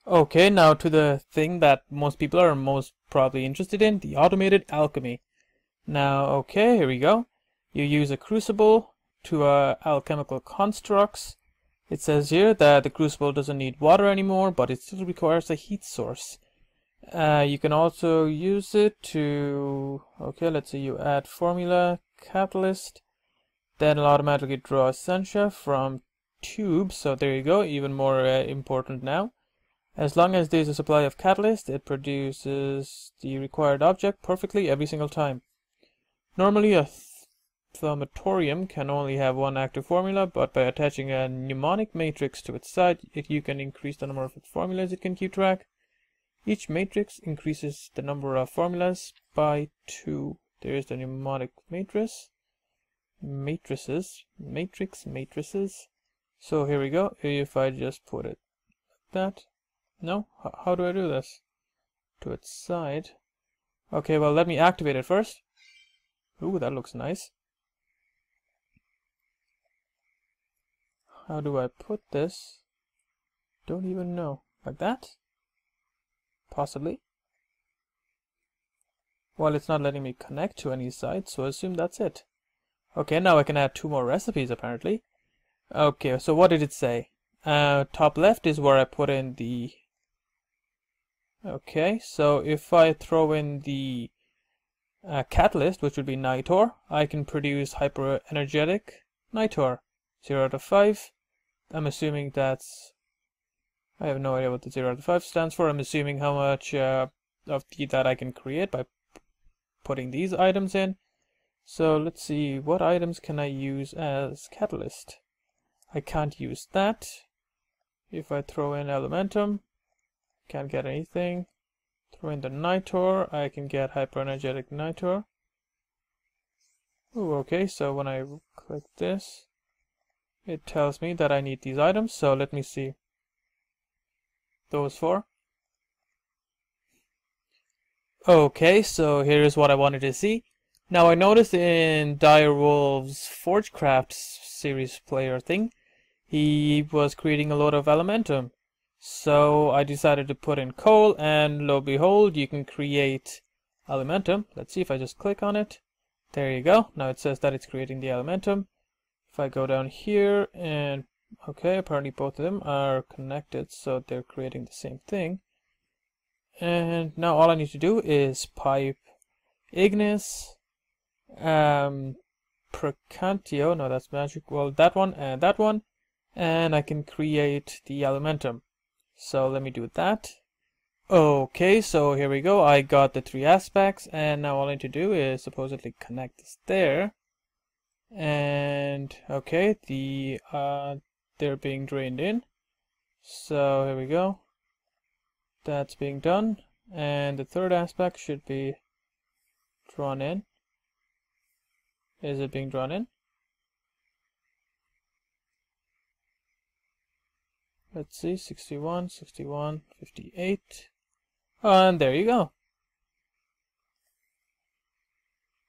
Okay, now to the thing that most people are most probably interested in, the automated alchemy. Now, okay, here we go. You use a crucible to alchemical constructs. It says here that the crucible doesn't need water anymore, but it still requires a heat source. You can also use it to, okay, let's say you add formula, catalyst, then it'll automatically draw Essentia from tubes. So there you go, even more important now. As long as there's a supply of catalyst, it produces the required object perfectly every single time. Normally a Thaumatorium can only have one active formula, but by attaching a mnemonic matrix to its side, you can increase the number of formulas it can keep track. Each matrix increases the number of formulas by 2. There is the mnemonic matrices. So here we go. If I just put it like that. No? How do I do this? To its side. Okay, well, let me activate it first. Ooh, that looks nice. How do I put this? Don't even know. Like that? Possibly. Well, it's not letting me connect to any side, so I assume that's it. Okay, now I can add 2 more recipes, apparently. Okay, so what did it say? Top left is where I put in the... Okay, so if I throw in the catalyst, which would be Nitor, I can produce hyper-energetic Nitor. 0 out of 5. I'm assuming that's... I have no idea what the 0 out of 5 stands for. I'm assuming how much of that I can create by putting these items in. So let's see, what items can I use as catalyst? I can't use that. If I throw in elementum, can't get anything. Throw in the Nitor, I can get hyper-energetic Nitor. Ooh, okay, so when I click this, it tells me that I need these items, so let me see. Those 4. Okay, so here's what I wanted to see. Now I noticed in Direwolf's Forgecraft series player thing, he was creating a lot of elementum. So I decided to put in coal, and lo and behold, you can create elementum. Let's see if I just click on it. There you go. Now it says that it's creating the elementum. If I go down here and okay, apparently both of them are connected, so they're creating the same thing. And now all I need to do is pipe Ignis, Precantio, no, that's magic, well, that one, and I can create the elementum. So let me do that. Okay, so here we go. I got the 3 aspects, and now all I need to do is supposedly connect this there. And okay, they're being drained in. So here we go. That's being done, and the 3rd aspect should be drawn in. Is it being drawn in? Let's see, 61, 61, 58. And there you go.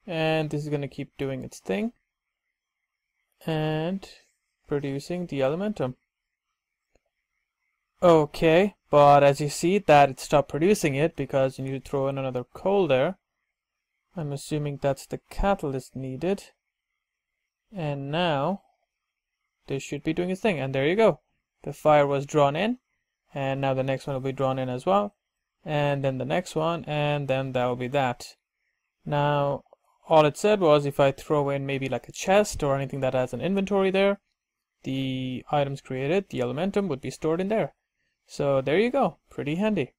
And this is going to keep doing its thing and producing the elementum. Okay, but as you see that it stopped producing it because you need to throw in another coal there. I'm assuming that's the catalyst needed. And now this should be doing its thing, and there you go. The fire was drawn in, and now the next one will be drawn in as well, and then the next one, and then that will be that. Now all it said was if I throw in maybe like a chest or anything that has an inventory there, the items created, the elementum, would be stored in there. So there you go, pretty handy.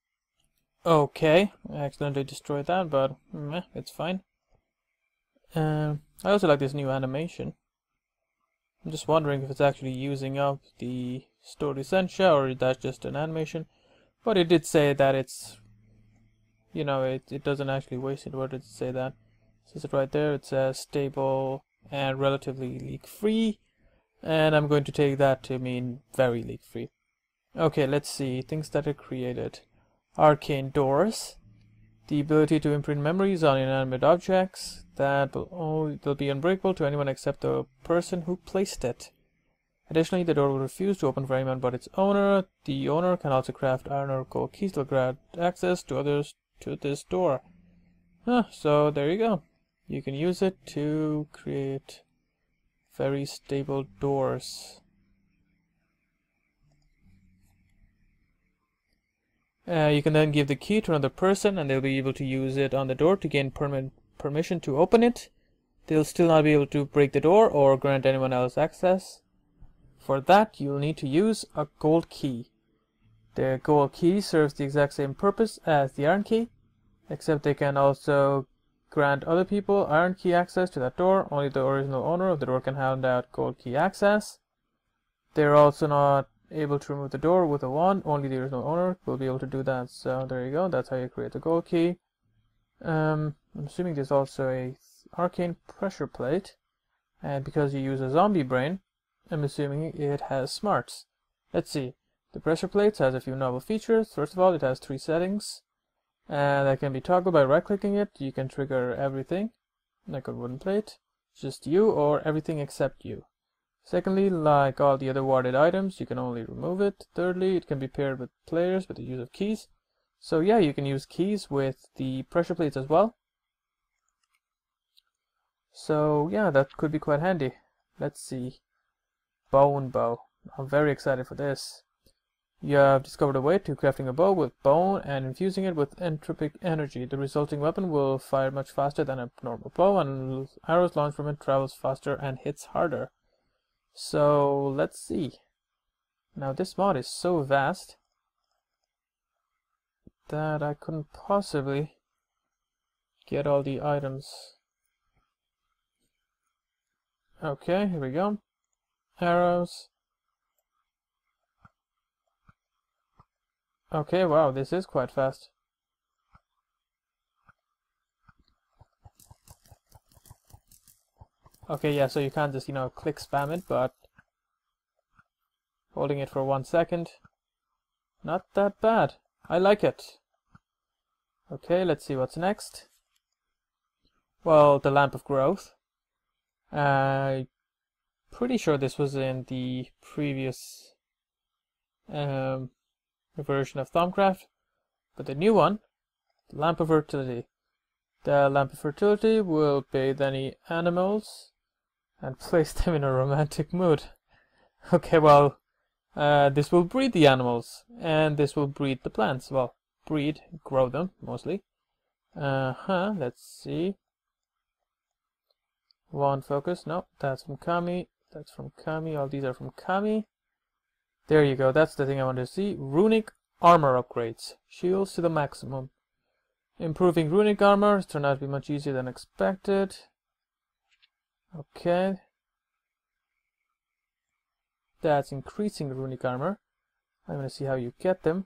Okay, I accidentally destroyed that, but it's fine. I also like this new animation. I'm just wondering if it's actually using up the stored Essentia, or is that just an animation. But it did say that it's, you know, it doesn't actually waste it. Where did it say that? It says it right there. It says stable and relatively leak free, and I'm going to take that to mean very leak free. Okay, let's see things that are created. Arcane doors, the ability to imprint memories on inanimate objects that will they'll be unbreakable to anyone except the person who placed it. Additionally, the door will refuse to open for anyone but its owner. The owner can also craft iron or gold keys to grant access to others to this door. So there you go. You can use it to create very stable doors. You can then give the key to another person and they'll be able to use it on the door to gain permission to open it. They'll still not be able to break the door or grant anyone else access. For that, you'll need to use a gold key. The gold key serves the exact same purpose as the iron key, except they can also grant other people iron key access to that door. Only the original owner of the door can hand out gold key access. They're also not able to remove the door with a wand. Only the original owner will be able to do that. So there you go. That's how you create the gold key. I'm assuming there's also a arcane pressure plate, and because you use a zombie brain, I'm assuming it has smarts. Let's see. The pressure plate has a few novel features. First of all, it has 3 settings, and that can be toggled by right-clicking it. You can trigger everything, like a wooden plate, just you or everything except you. Secondly, like all the other warded items, you can only remove it. Thirdly, it can be paired with players with the use of keys. So yeah, you can use keys with the pressure plates as well. So yeah, that could be quite handy. Let's see. Bone bow. I'm very excited for this. You have discovered a way to crafting a bow with bone and infusing it with entropic energy. The resulting weapon will fire much faster than a normal bow, and arrows launched from it travels faster and hits harder. So let's see. Now this mod is so vast that I couldn't possibly get all the items. Okay, here we go. Arrows. Okay, wow, this is quite fast. Okay, yeah, so you can't just, click spam it, but holding it for 1 second, not that bad. I like it. Okay, let's see what's next. Well, the Lamp of Growth. Pretty sure this was in the previous version of Thaumcraft, but the new one, the Lamp of Fertility. The Lamp of Fertility will bathe any animals and place them in a romantic mood. Okay, well, this will breed the animals, and this will breed the plants. Well, breed, grow them, mostly. Let's see. One focus, no, that's from Kami. That's from Kami, all these are from Kami. There you go, that's the thing I wanted to see. Runic Armour upgrades. Shields to the maximum. Improving Runic Armour has turned out to be much easier than expected. Okay. That's increasing Runic Armour. I'm going to see how you get them.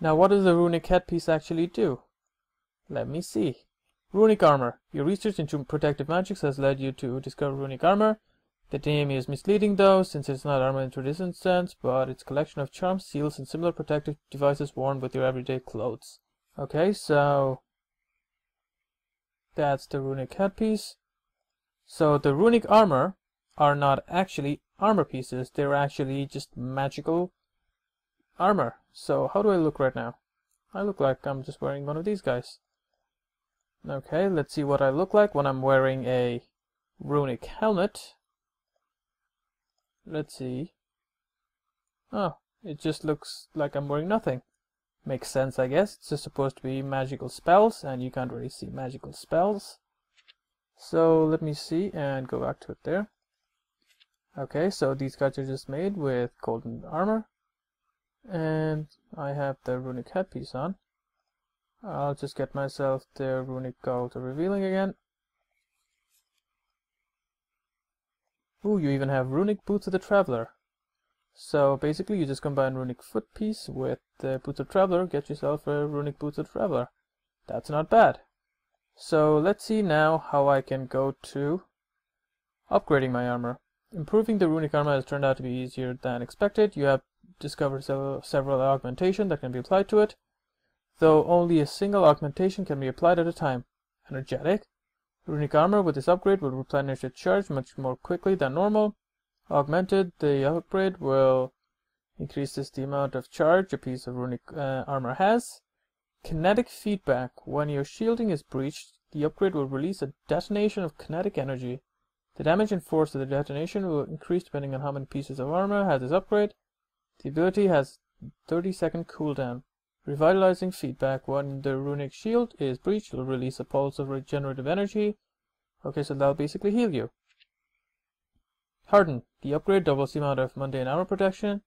Now, what does the Runic headpiece actually do? Let me see. Runic Armour. Your research into protective magics has led you to discover Runic Armour. The name is misleading though, since it's not armor in traditional sense, but it's a collection of charms, seals, and similar protective devices worn with your everyday clothes. Okay, so that's the Runic headpiece. So the Runic Armour are not actually armor pieces, they're actually just magical armor. So how do I look right now? I look like I'm just wearing one of these guys. Okay, let's see what I look like when I'm wearing a Runic helmet. Let's see. Oh, it just looks like I'm wearing nothing. Makes sense, I guess. It's just supposed to be magical spells, and you can't really see magical spells. So let me see and go back to it there. Okay, so these guys are just made with golden armor. And I have the Runic headpiece on. I'll just get myself the Runic Gold revealing again. Ooh, you even have Runic Boots of the Traveler. So basically you just combine Runic Foot piece with the Boots of Traveler, get yourself a Runic Boots of Traveler. That's not bad. So let's see now how I can go to upgrading my armor. Improving the Runic Armor has turned out to be easier than expected. You have discovered several augmentation that can be applied to it, though only a single augmentation can be applied at a time. Energetic. Runic Armor with this upgrade will replenish its charge much more quickly than normal. Augmented, the upgrade will increases the amount of charge a piece of runic armor has. Kinetic feedback. When your shielding is breached, the upgrade will release a detonation of kinetic energy. The damage and force of the detonation will increase depending on how many pieces of armor has this upgrade. The ability has 30-second cooldown. Revitalizing feedback. When the runic shield is breached, it will release a pulse of regenerative energy. Okay, so that'll basically heal you. Harden. The upgrade doubles the amount of mundane armor protection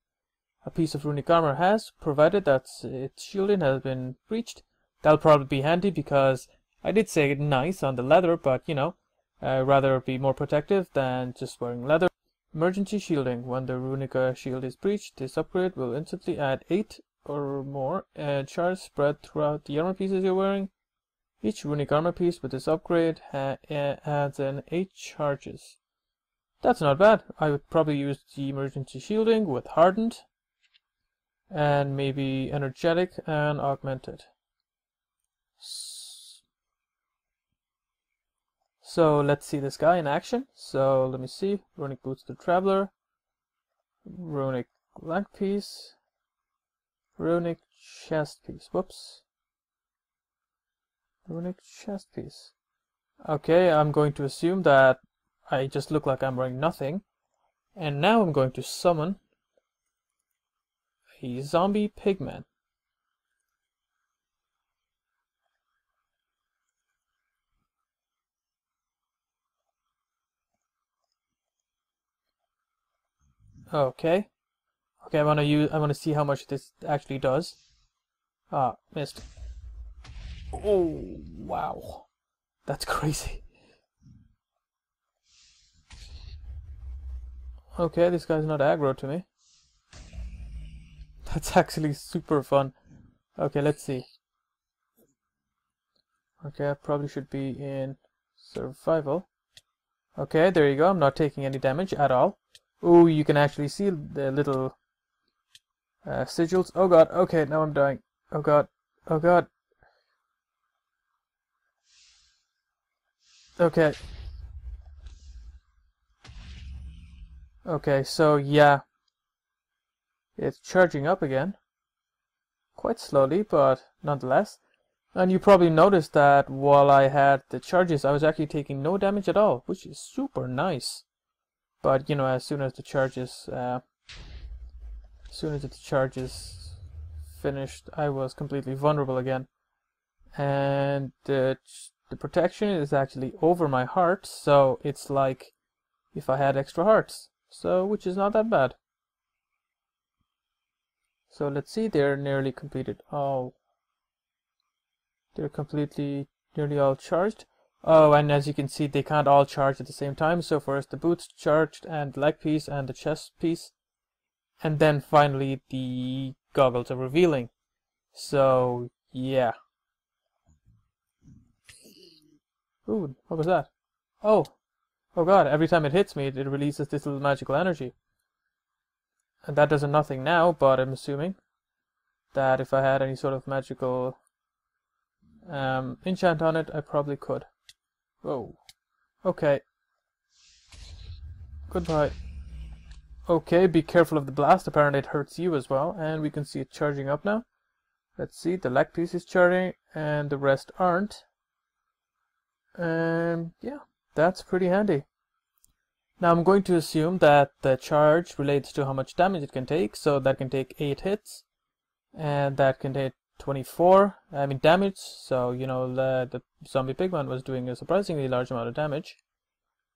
a piece of runic armor has, provided that its shielding has been breached. That'll probably be handy because I did say nice on the leather, but you know, rather be more protective than just wearing leather. Emergency shielding. When the runic shield is breached, this upgrade will instantly add 8 or more charge spread throughout the armor pieces you're wearing. Each runic armor piece with this upgrade adds an 8 charges. That's not bad. I would probably use the emergency shielding with hardened and maybe energetic and augmented. So let's see this guy in action. So let me see. Runic boots to traveler, runic leg piece, runic chest piece. Whoops. Runic chest piece. Okay, I'm going to assume that I just look like I'm wearing nothing. And now I'm going to summon a zombie pigman. Okay. Okay, I want to see how much this actually does. Ah, missed. Oh, wow. That's crazy. Okay, this guy's not aggro to me. That's actually super fun. Okay, let's see. Okay, I probably should be in survival. Okay, there you go. I'm not taking any damage at all. Oh, you can actually see the little sigils. Oh god, okay, now I'm dying. Oh god, oh god. Okay. Okay, so yeah. It's charging up again. Quite slowly, but nonetheless. And you probably noticed that while I had the charges, I was actually taking no damage at all, which is super nice. But you know, as soon as the charges finished, I was completely vulnerable again. And the protection is actually over my heart, so it's like if I had extra hearts. So, which is not that bad. So let's see, they're nearly completed. Oh, they're nearly all charged. Oh, and as you can see, they can't all charge at the same time. So first the boots charged, and the leg piece, and the chest piece. And then finally the goggles are revealing. So, yeah. Ooh, what was that? Oh, oh god, every time it hits me, it releases this little magical energy. And that does nothing now, but I'm assuming that if I had any sort of magical enchant on it, I probably could. Whoa. Okay. Goodbye. Okay, be careful of the blast. Apparently it hurts you as well. And we can see it charging up now. Let's see, the leg piece is charging and the rest aren't. And yeah, that's pretty handy. Now I'm going to assume that the charge relates to how much damage it can take. So that can take 8 hits. And that can take 24 damage. So you know, the zombie pigman was doing a surprisingly large amount of damage.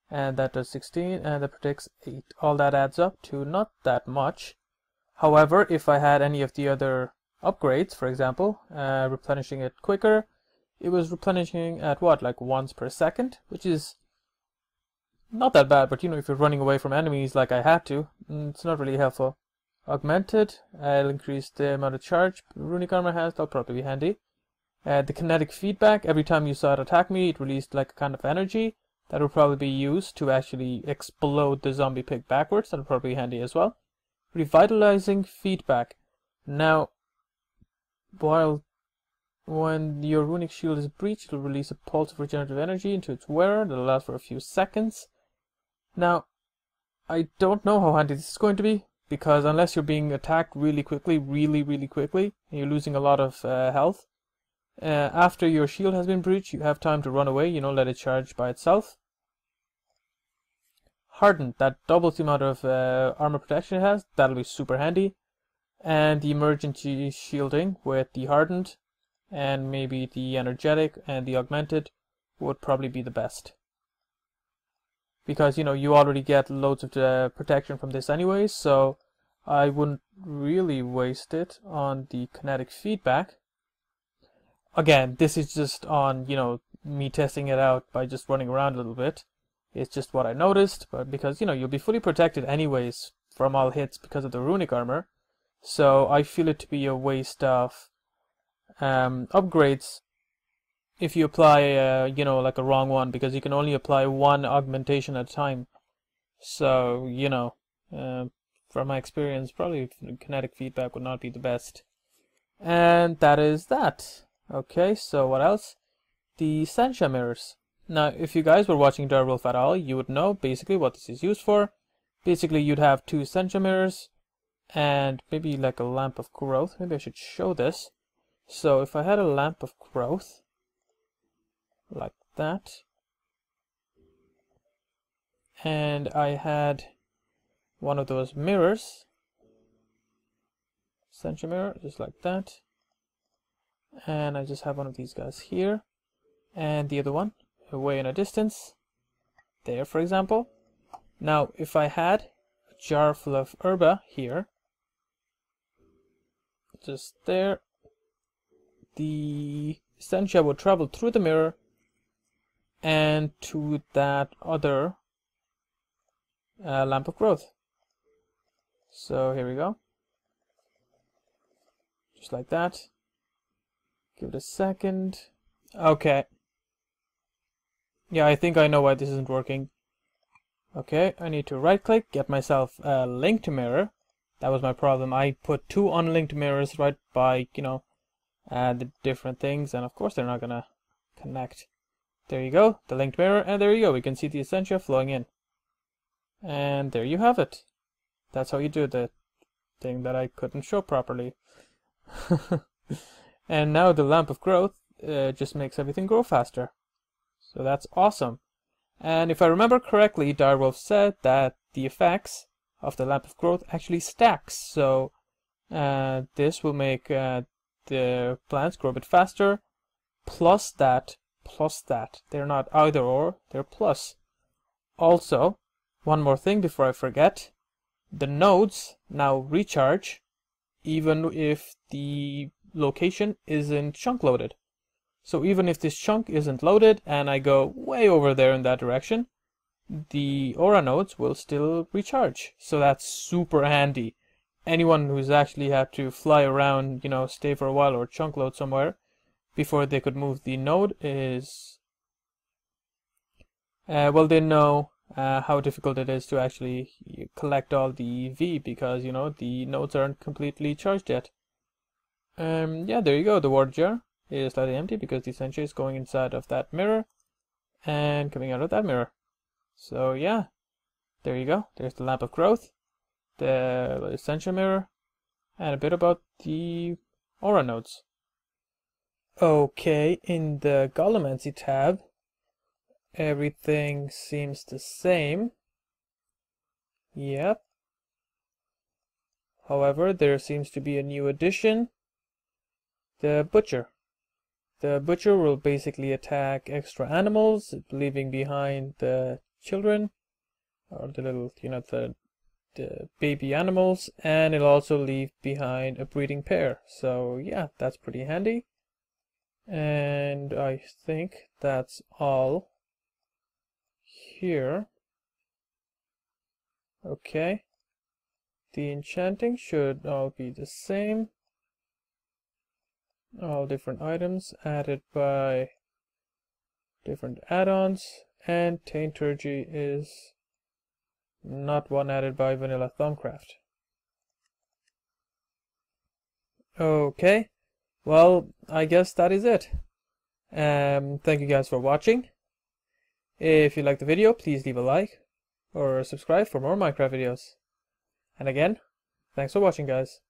And that does 16, and that protects 8. All that adds up to not that much. However, if I had any of the other upgrades, for example, replenishing it quicker, it was replenishing at what, like once per second, which is not that bad. But you know, if you're running away from enemies like I had to, it's not really helpful. Augmented, I'll increase the amount of charge runic armor has. That'll probably be handy. The kinetic feedback, every time you saw it attack me, it released like a kind of energy that will probably be used to actually explode the zombie pig backwards. That'll probably be handy as well. Revitalizing feedback. Now, when your runic shield is breached, it will release a pulse of regenerative energy into its wearer that'll last for a few seconds. Now, I don't know how handy this is going to be, because unless you're being attacked really quickly, really quickly, and you're losing a lot of health, after your shield has been breached, you have time to run away, you know, let it charge by itself. Hardened, that doubles the amount of armor protection it has, that'll be super handy. And the emergency shielding with the hardened, and maybe the energetic and the augmented would probably be the best. Because, you know, you already get loads of protection from this anyways, so I wouldn't really waste it on the kinetic feedback. Again, this is just on, you know, me testing it out by just running around a little bit. It's just what I noticed, but because, you know, you'll be fully protected anyways from all hits because of the Runic Armour, so I feel it to be a waste of upgrades if you apply, you know, like a wrong one, because you can only apply one augmentation at a time. So, you know, from my experience, probably kinetic feedback would not be the best. And that is that. Okay, so what else? The Essentia mirrors. Now, if you guys were watching Direwolf at all, you would know basically what this is used for. Basically, you'd have 2 Essentia mirrors and maybe like a lamp of growth. Maybe I should show this. So if I had a lamp of growth, like that, and I had one of those mirrors, Essentia mirror, just like that, and I just have one of these guys here, and the other one away in a distance, there for example. Now if I had a jar full of herba here, just there, the Essentia would travel through the mirror and to that other lamp of growth. So here we go, just like that. Give it a second. Okay, yeah, I think I know why this isn't working. Okay, I need to right click, get myself a linked mirror. That was my problem. I put 2 unlinked mirrors right by, you know, the different things, and of course they're not gonna connect. There you go, the linked mirror, and there you go, we can see the Essentia flowing in. And there you have it. That's how you do the thing that I couldn't show properly. And now the lamp of growth just makes everything grow faster. So that's awesome. And if I remember correctly, Direwolf said that the effects of the lamp of growth actually stacks. So this will make the plants grow a bit faster, plus that. They're not either or, they're plus. Also, one more thing before I forget, the nodes now recharge even if the location isn't chunk loaded. So even if this chunk isn't loaded and I go way over there in that direction, the aura nodes will still recharge. So that's super handy. Anyone who's actually had to fly around, you know, stay for a while or chunk load somewhere before they could move the node is, well, they know how difficult it is to actually collect all the V, because, you know, the nodes aren't completely charged yet. Yeah, there you go. The water jar is slightly empty because the Essentia is going inside of that mirror and coming out of that mirror. So yeah, there you go. There's the lamp of growth, the Essentia mirror, and a bit about the aura nodes. Okay, in the Golemancy tab, everything seems the same. Yep. However, there seems to be a new addition, the Butcher. The Butcher will basically attack extra animals, leaving behind the children, or the little, you know, the baby animals, and it'll also leave behind a breeding pair. So yeah, that's pretty handy. And I think that's all here. Okay, the enchanting should all be the same. All different items added by different add-ons, and Tainturgy is not one added by vanilla Thaumcraft. Okay, well, I guess that is it. Thank you guys for watching. If you liked the video, please leave a like. or subscribe for more Minecraft videos. And again, thanks for watching, guys.